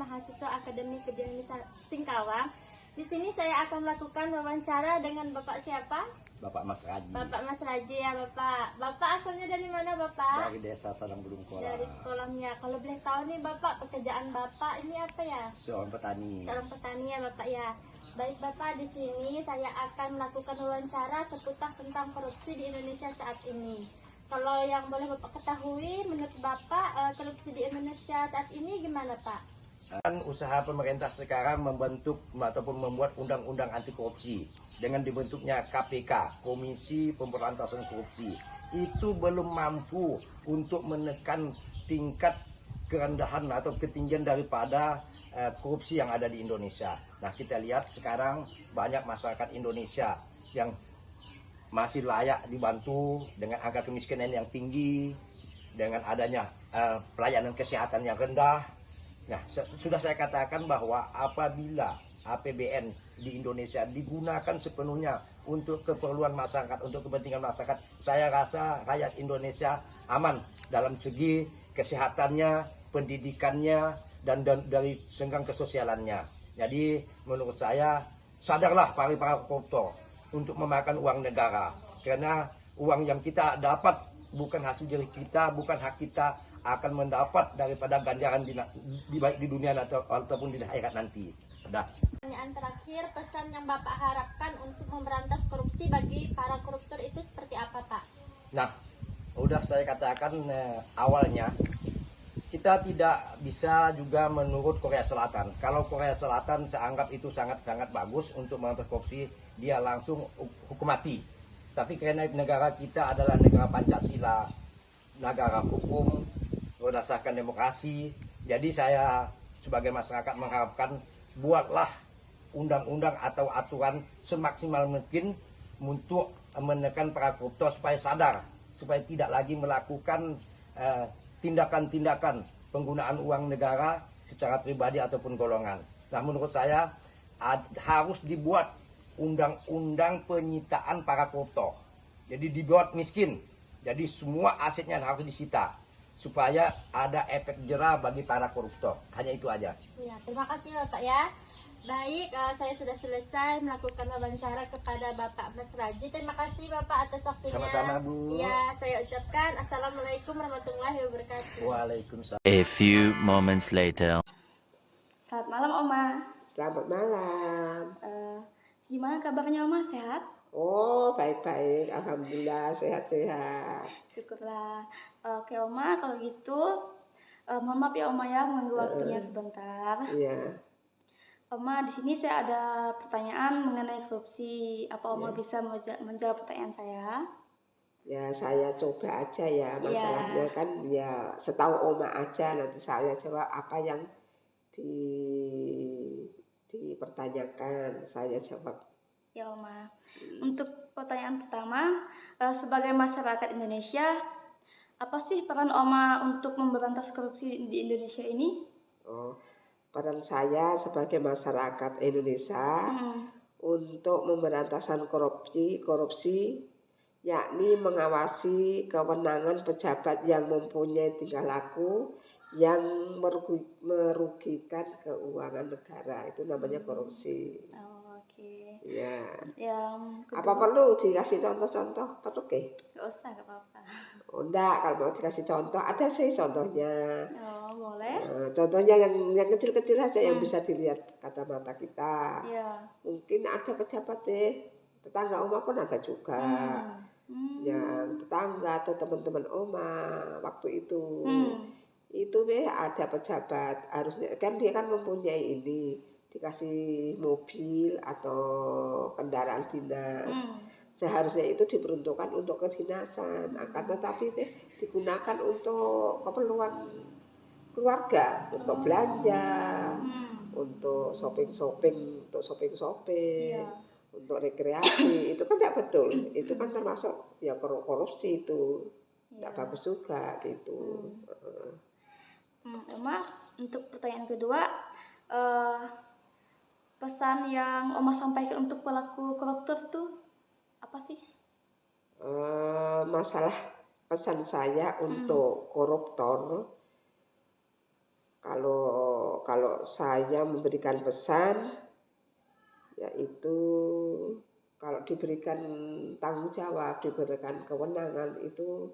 mahasiswa Akademi Kebidanan Singkawang. Di sini saya akan melakukan wawancara dengan Bapak siapa? Bapak Mas Raji. Bapak Mas Raji ya Bapak. Bapak asalnya dari mana Bapak? Dari desa Sadang Gunung Kolam. Dari Kolamnya. Kalau boleh tahu nih Bapak, pekerjaan Bapak ini apa ya? Seorang petani. Seorang petani ya Bapak ya. Baik Bapak, di sini saya akan melakukan wawancara seputar tentang korupsi di Indonesia saat ini. Kalau yang boleh Bapak ketahui, menurut Bapak korupsi di Indonesia saat ini gimana Pak? Kan usaha pemerintah sekarang membentuk ataupun membuat undang-undang anti korupsi dengan dibentuknya KPK, Komisi Pemberantasan Korupsi. Itu belum mampu untuk menekan tingkat kerendahan atau ketinggian daripada korupsi yang ada di Indonesia. Nah, kita lihat sekarang banyak masyarakat Indonesia yang masih layak dibantu dengan angka kemiskinan yang tinggi, dengan adanya pelayanan kesehatan yang rendah. Nah, sudah saya katakan bahwa apabila APBN di Indonesia digunakan sepenuhnya untuk keperluan masyarakat, untuk kepentingan masyarakat, saya rasa rakyat Indonesia aman dalam segi kesehatannya, pendidikannya, dan dari senggang kesosialannya. Jadi menurut saya, sadarlah para koruptor untuk memakan uang negara. Karena uang yang kita dapat bukan hasil diri kita, bukan hak kita, akan mendapat daripada ganjaran baik di dunia ataupun di akhirat nanti. Sudah. Pertanyaan terakhir, pesan yang Bapak harapkan untuk memberantas korupsi bagi para koruptor itu seperti apa Pak? Nah, udah saya katakan awalnya, kita tidak bisa juga menurut Korea Selatan. Kalau Korea Selatan saya anggap itu sangat-sangat bagus untuk memberantas korupsi, dia langsung hukum mati. Tapi karena negara kita adalah negara Pancasila, negara hukum, berdasarkan demokrasi, jadi saya sebagai masyarakat mengharapkan buatlah undang-undang atau aturan semaksimal mungkin untuk menekan para koruptor supaya sadar, supaya tidak lagi melakukan tindakan-tindakan penggunaan uang negara secara pribadi ataupun golongan. Nah, menurut saya harus dibuat undang-undang penyitaan para koruptor. Jadi dibuat miskin. Jadi semua asetnya harus disita supaya ada efek jera bagi para koruptor. Hanya itu aja. Ya, terima kasih Bapak ya. Baik, saya sudah selesai melakukan wawancara kepada Bapak Mas Raji. Terima kasih Bapak atas waktunya. Sama-sama Bu. Ya, saya ucapkan Assalamualaikum warahmatullahi wabarakatuh. Waalaikumsalam. A few moments later. Selamat malam Oma. Selamat malam. Gimana kabarnya Oma? Sehat? Oh, baik-baik. Alhamdulillah, sehat-sehat. Syukurlah. Oke Oma, kalau gitu mohon maaf ya Oma ya mengganggu waktunya sebentar. Iya. Oma, di sini saya ada pertanyaan mengenai korupsi. Apa Oma bisa menjawab pertanyaan saya? Ya, saya coba aja ya. Masalahnya kan ya setahu Oma aja, nanti saya jawab apa yang dipertanyakan, saya jawab. Ya Oma. Untuk pertanyaan pertama, sebagai masyarakat Indonesia, apa sih peran Oma untuk memberantas korupsi di Indonesia ini? Oh, peran saya sebagai masyarakat Indonesia untuk pemberantasan korupsi, yakni mengawasi kewenangan pejabat yang mempunyai tingkah laku yang merugikan keuangan negara. Itu namanya korupsi. Oke. Ya. Yang kedua, apa perlu dikasih contoh-contoh? Perlu ke? Gak usah, gak apa-apa. Oh, enggak, kalau mau dikasih contoh, ada sih contohnya. Oh, boleh. Contohnya yang kecil-kecil aja yang bisa dilihat kacamata kita. Iya. Mungkin ada pejabat deh, tetangga Oma pun ada juga. Yang tetangga atau teman-teman Oma waktu itu. Itu ada pejabat, harusnya kan dia kan mempunyai ini, dikasih mobil atau kendaraan dinas. Seharusnya itu diperuntukkan untuk kedinasan, akan tetapi digunakan untuk keperluan keluarga, untuk belanja, untuk shopping, untuk rekreasi. Itu kan tidak betul, itu kan termasuk ya korupsi itu, tidak bagus juga gitu. Oma, untuk pertanyaan kedua, pesan yang Oma sampaikan untuk pelaku koruptor itu apa sih? Masalah pesan saya untuk koruptor, kalau kalau saya memberikan pesan, yaitu kalau diberikan tanggung jawab, diberikan kewenangan itu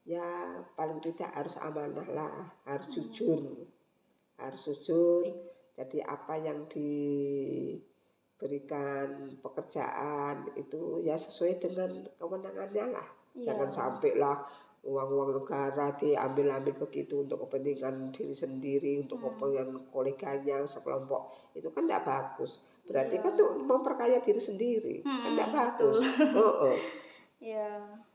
ya paling tidak harus amanah lah, harus jujur. Jadi apa yang diberikan pekerjaan itu ya sesuai dengan kewenangannya lah. Jangan sampai lah uang negara diambil begitu untuk kepentingan diri sendiri, untuk kepentingan koleganya, sekelompok. Itu kan tidak bagus. Berarti kan untuk memperkaya diri sendiri. Kan tidak bagus.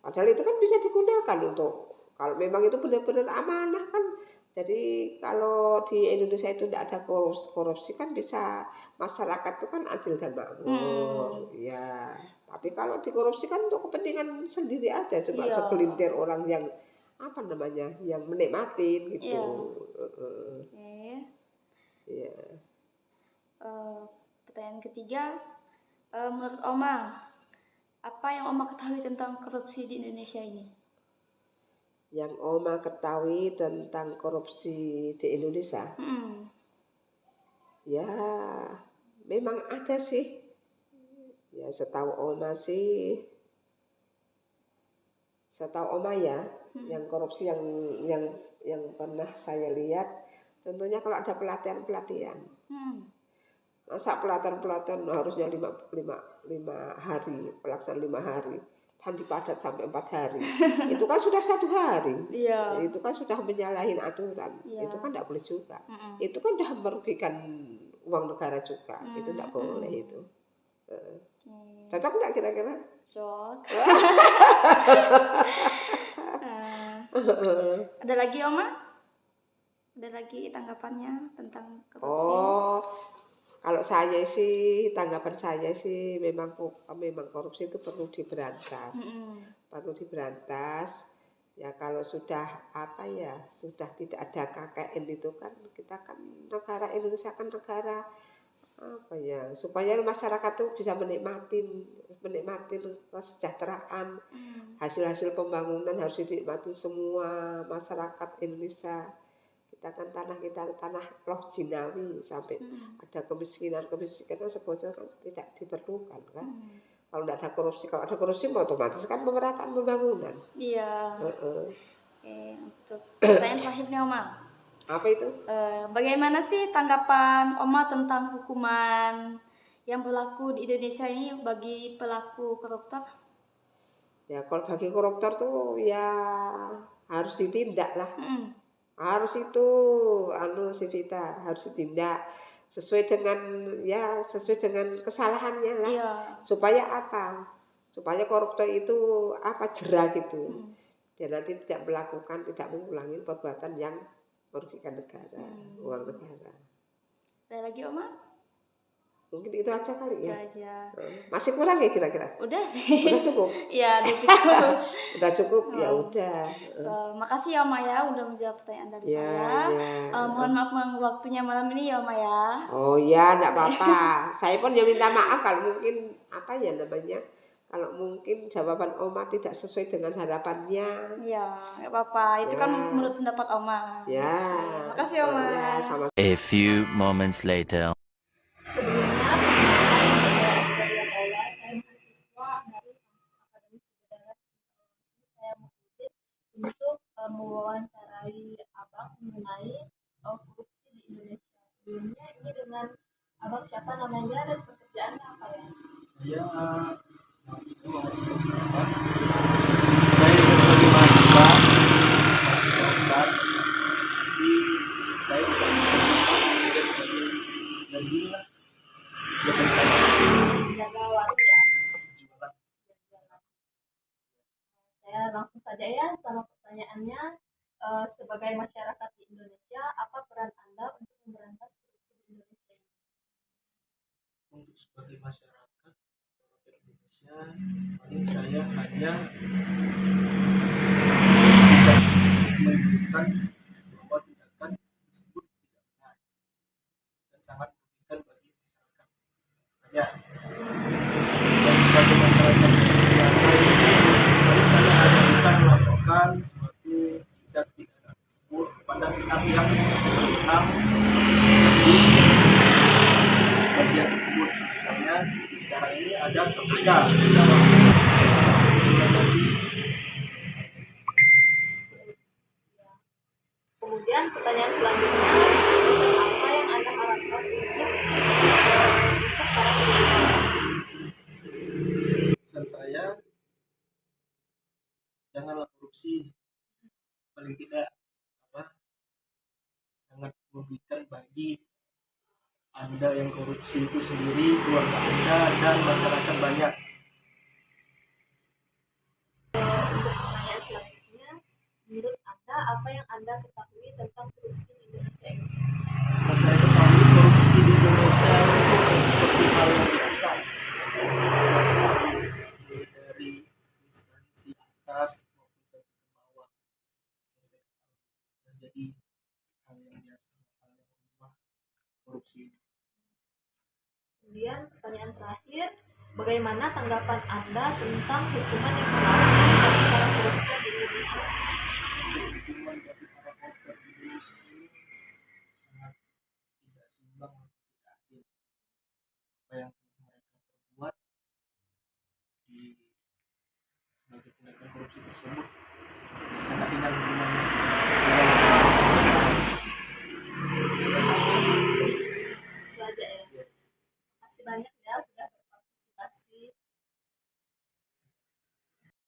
Padahal itu kan bisa digunakan untuk, kalau memang itu benar-benar amanah kan. Jadi kalau di Indonesia itu tidak ada korupsi kan bisa, masyarakat itu kan adil dan makmur. Ya, tapi kalau dikorupsi kan untuk kepentingan sendiri aja, cuma segelintir orang yang yang menikmatin gitu. Pertanyaan ketiga, menurut Oma, apa yang Oma ketahui tentang korupsi di Indonesia ini? Yang Oma ketahui tentang korupsi di Indonesia, ya memang ada sih. Ya setahu Oma ya, yang korupsi yang pernah saya lihat, contohnya kalau ada pelatihan. Masa pelatihan harusnya 5 hari, pelaksanaan 5 hari. Dan dipadat sampai 4 hari. Itu kan sudah 1 hari. Itu kan sudah menyalahin aturan. Itu kan tidak boleh juga. Itu kan sudah merugikan uang negara juga. Itu tidak boleh itu. Cocok nggak kira-kira? Cocok. Ada lagi Oma? Ada lagi tanggapannya tentang korupsi? Kalau saya sih, tanggapan saya sih memang korupsi itu perlu diberantas. Perlu diberantas. Ya kalau sudah sudah tidak ada KKN itu kan, kita kan negara Indonesia kan negara supaya masyarakat tuh bisa menikmati kesejahteraan, hasil pembangunan harus dinikmati semua masyarakat Indonesia. Kita kan tanah loh jinawi, sampai ada kemiskinan sebetulnya kan tidak diperlukan kan. Kalau tidak ada korupsi otomatis kan pemerataan pembangunan. Untuk pertanyaan terakhir nih Oma. Apa itu? Bagaimana sih tanggapan Oma tentang hukuman yang berlaku di Indonesia ini bagi pelaku koruptor? Ya kalau bagi koruptor tuh ya harus ditindak lah. Harus itu si Vita harus ditindak sesuai dengan kesalahannya lah. Supaya apa? Supaya koruptor itu jerah gitu. Dia nanti tidak mengulangi perbuatan yang merugikan negara, uang negara. Ada lagi Oma? Mungkin itu aja kali ya. Itu aja. Masih kurang ya kira-kira? Udah sih. Udah cukup? Iya, udah cukup. Udah cukup? Ya udah. Makasih ya Oma ya udah menjawab pertanyaan dari saya. Mohon maaf waktunya malam ini ya Oma ya. Oh iya, enggak apa-apa. Saya pun ya minta maaf kalau mungkin kalau mungkin jawaban Oma tidak sesuai dengan harapannya. Iya, enggak apa-apa. Itu kan menurut pendapat Oma. Ya. Makasih Oma. Ya, sama. A few moments later. Sebelumnya, sebagai Allah, saya mahasiswa dari kampus akademik Darat. Saya mengikuti untuk mewawancarai Abang mengenai korupsi di Indonesia. Sebelumnya ini dengan Abang siapa namanya dan pekerjaannya apa ya? Saya juga sebagai mahasiswa UNPAD, jadi saya juga sebagai lagi lah bukan saya Jaga warung ya. jualan. Saya langsung saja ya sama pertanyaannya. Sebagai masyarakat di Indonesia, apa peran Anda untuk memberantas korupsi di Indonesia? Untuk sebagai masyarakat di Indonesia, paling saya hanya bisa menunjukkan bahwa tindakan tersebut tidak benar dan sangat merugikan bagi masyarakat. Hanya dan sebagai masyarakat biasa ini, paling saya hanya bisa melaporkan suatu tindak pidana tersebut kepada pihak-pihak yang berwenang di korupsi paling tidak sangat merugikan bagi Anda yang korupsi itu sendiri, keluarga Anda, dan masyarakat banyak. Untuk pertanyaan selanjutnya, menurut Anda apa yang Anda ketahui tentang korupsi di Indonesia ini? Saya ketahui korupsi di Indonesia itu seperti hal yang biasa. Dari instansi atas maupun sampai ke bawah. Jadi hal yang biasa, hal yang rumah korupsi. Kemudian pertanyaan terakhir, bagaimana tanggapan Anda tentang hukuman yang berlaku bagi para koruptor di Indonesia? Hukuman bagi para koruptor di Indonesia ini sangat tidak seimbang, tidak adil. Apa yang mereka perbuat di sebagai tindakan korupsi tersebut sangat ringan hukumannya. Itu aja ya. Terima kasih banyak ya sudah berpartisipasi.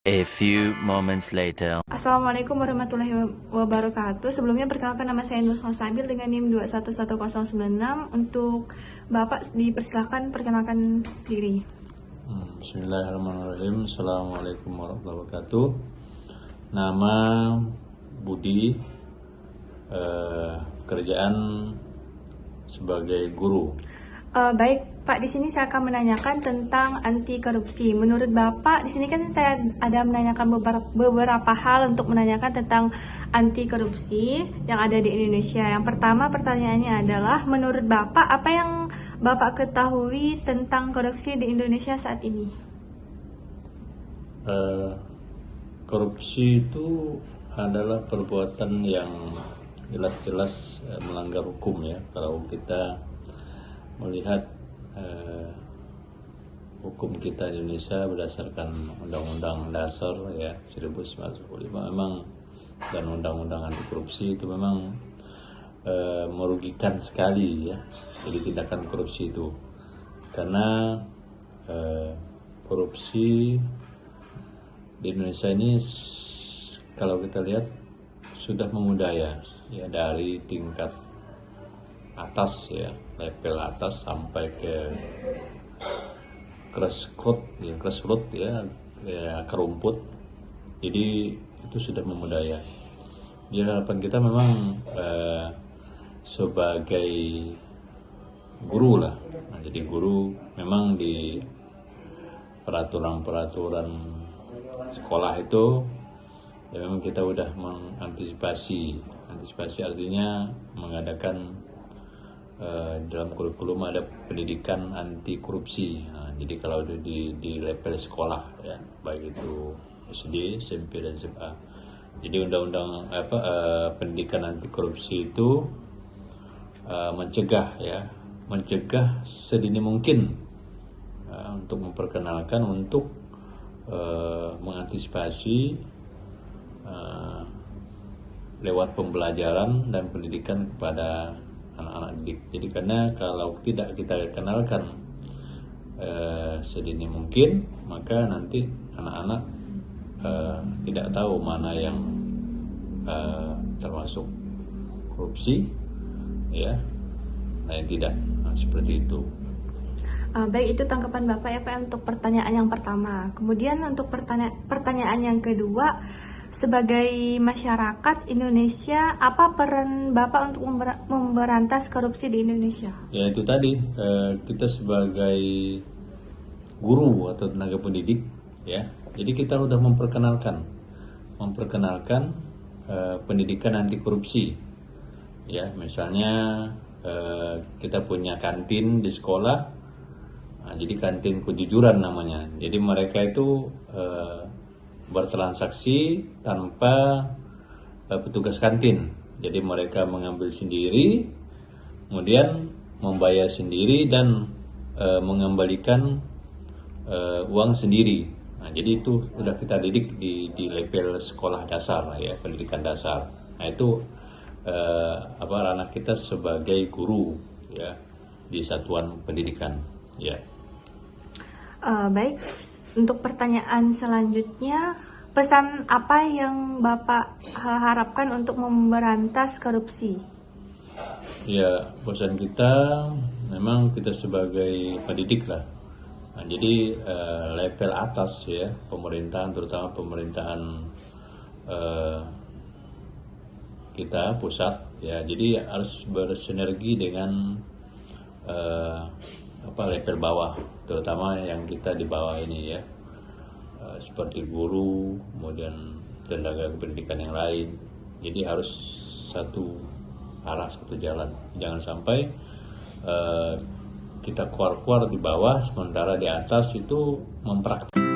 A few moments later. Assalamualaikum warahmatullahi wabarakatuh. Sebelumnya perkenalkan nama saya Nur Sabil dengan NIM 2111096. Untuk Bapak dipersilakan perkenalkan diri. Bismillahirrahmanirrahim. Assalamualaikum warahmatullahi wabarakatuh. Nama Budi, pekerjaan sebagai guru. Baik Pak, di sini saya akan menanyakan tentang anti korupsi. Menurut Bapak, di sini kan saya ada menanyakan beberapa hal untuk menanyakan tentang anti korupsi yang ada di Indonesia. Yang pertama pertanyaannya adalah, menurut Bapak apa yang Bapak ketahui tentang korupsi di Indonesia saat ini? Korupsi itu adalah perbuatan yang jelas-jelas melanggar hukum ya. Kalau kita melihat hukum kita di Indonesia berdasarkan Undang-Undang Dasar ya 1945 memang, dan Undang-Undang Anti Korupsi itu memang merugikan sekali ya. Jadi tindakan korupsi itu karena korupsi di Indonesia ini kalau kita lihat sudah memudaya ya, dari tingkat atas ya, level atas sampai ke grassroots ya, akar rumput. Jadi itu sudah memudaya. Jadi harapan kita memang sebagai guru lah. Nah, jadi guru memang di peraturan sekolah itu ya memang kita udah mengantisipasi. Antisipasi artinya mengadakan dalam kurikulum ada pendidikan anti korupsi. Nah, jadi kalau di level sekolah ya, baik itu SD, SMP dan SMA. Jadi undang-undang pendidikan anti korupsi itu mencegah sedini mungkin untuk memperkenalkan, untuk mengantisipasi lewat pembelajaran dan pendidikan kepada anak-anak didik. Jadi karena kalau tidak kita kenalkan sedini mungkin, maka nanti anak-anak tidak tahu mana yang termasuk korupsi ya, nah yang tidak. Nah, seperti itu. Baik, itu tanggapan Bapak ya Pak untuk pertanyaan yang pertama. Kemudian untuk pertanyaan yang kedua, sebagai masyarakat Indonesia, apa peran Bapak untuk memberantas korupsi di Indonesia? Ya itu tadi, kita sebagai guru atau tenaga pendidik ya, jadi kita sudah memperkenalkan pendidikan anti korupsi ya. Misalnya kita punya kantin di sekolah, nah, jadi kantin kejujuran namanya. Jadi mereka itu bertransaksi tanpa petugas kantin. Jadi mereka mengambil sendiri, kemudian membayar sendiri dan mengembalikan uang sendiri. Nah, jadi itu sudah kita didik di level sekolah dasar ya, pendidikan dasar. Nah, itu ranah kita sebagai guru ya di satuan pendidikan ya. Baik, untuk pertanyaan selanjutnya, pesan apa yang Bapak harapkan untuk memberantas korupsi? Ya, pesan kita memang kita sebagai pendidik lah. Nah, jadi level atas ya pemerintahan, terutama pemerintahan kita pusat ya. Jadi harus bersinergi dengan level bawah, terutama yang kita di bawah ini ya. Seperti guru, kemudian tenaga pendidikan yang lain. Jadi harus satu arah, satu jalan. Jangan sampai kita keluar-keluar di bawah, sementara di atas itu mempraktikkan